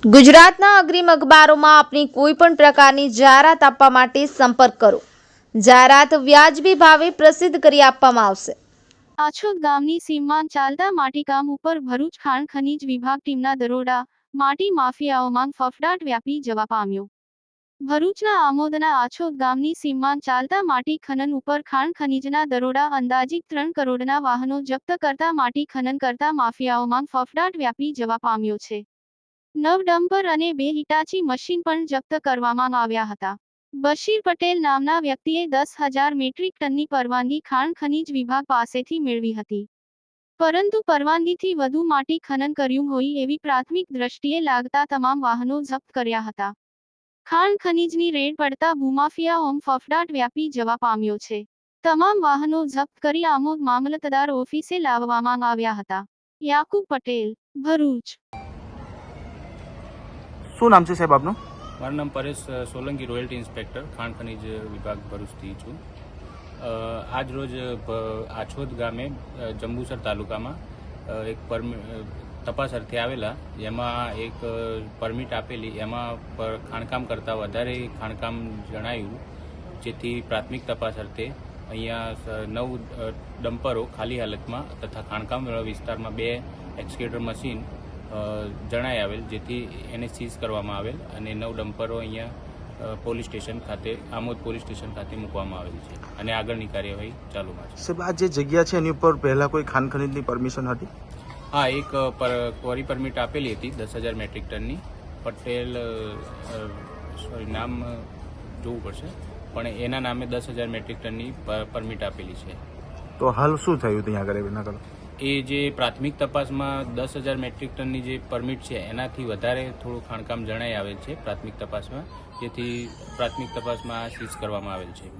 ગુજરાતના અગ્રીમ અખબારોમાં આપની કોઈ પણ પ્રકારની જાહેરાત આપવા માટે સંપર્ક કરો. જાહેરાત વ્યાજબી ભાવે પ્રસિદ્ધ કરી આપવામાં આવશે. આછોદ ગામની સીમમાં ચાલતા માટીકામ ઉપર ભરૂચ ખાણ ખનીજ વિભાગ ટીમના દરોડા. માટી માફિયાઓમાં ફફડાટ વ્યાપી જવા પામ્યો. ભરૂચના આમોદના આછોદ ગામની સીમમાં ચાલતા માટી ખનન ઉપર ખાણ ખનીજના દરોડા. અંદાજિત 3 કરોડના વાહનો જપ્ત કરતા માટી ખનન કરતા માફિયાઓમાં ફફડાટ વ્યાપી જવા પામ્યો છે. 9 ડમ્પર અને 2 હિટાચી મશીન પણ જપ્ત કરવામાં આવ્યા હતા. બશીર પટેલ નામના વ્યક્તિએ 10,000 મેટ્રિક ટનની પરવાનગી ખાણ ખનીજ વિભાગ પાસેથી મેળવી હતી. પરંતુ પરવાનગીથી વધુ માટી ખનન કર્યું હોય એવી પ્રાથમિક દ્રષ્ટિએ લાગતા તમામ વાહનો જપ્ત કર્યા હતા. ખાણ ખનીજની રેડ પડતા ભૂમાફિયાઓમાં ફફડાટ વ્યાપી જવા પામ્યો છે. તમામ વાહનો જપ્ત કરી આમોદ મામલતદાર ઓફિસે લાવવામાં આવ્યા હતા. યાકુબ પટેલ, ભરૂચ. શું નામ છે સાહેબ આપનું? મારું નામ પરેશ સોલંકી, રોયલ્ટી ઇન્સ્પેક્ટર, ખાણ ખનીજ વિભાગ ભરૂચથી છું. આજ રોજ આછોદ ગામે જંબુસર તાલુકામાં એક તપાસ અર્થે આવેલા, જેમાં એક પરમિટ આપેલી, એમાં ખાણકામ કરતાં વધારે ખાણકામ જણાયું, જેથી પ્રાથમિક તપાસ અર્થે અહીંયા 9 ડમ્પરો ખાલી હાલતમાં તથા ખાણકામ વિસ્તારમાં 2 એક્સકેવેટર મશીન જણાઈ આવેલ, જેથી એને સીઝ કરવામાં આવેલ અને 9 ડમ્પરો અહીંયા પોલીસ સ્ટેશન ખાતે, આમોદ પોલીસ સ્ટેશન ખાતે મૂકવામાં આવેલ છે અને આગળની કાર્યવાહી ચાલુમાં છે. સાહેબ, આ જે જગ્યા છે એની ઉપર પહેલા કોઈ ખાણ ખનીજની પરમિશન હતી? હા, એક ક્વોરી પરમિટ આપેલી હતી 10,000 મેટ્રિક ટનની. પટેલ, નામ જોવું પડશે, પણ એના નામે 10,000 મેટ્રિક ટનની પરમિટ આપેલી છે. તો હાલ શું થયું ત્યાં આગળ એના આગળ? એ જે પ્રાથમિક તપાસમાં 10,000 મેટ્રિક ટનની જે પરમિટ છે એનાથી વધારે થોડું ખાણકામ જણાઈ આવેલ છે પ્રાથમિક તપાસમાં, જેથી પ્રાથમિક તપાસમાં સીઝ કરવામાં આવેલ છે.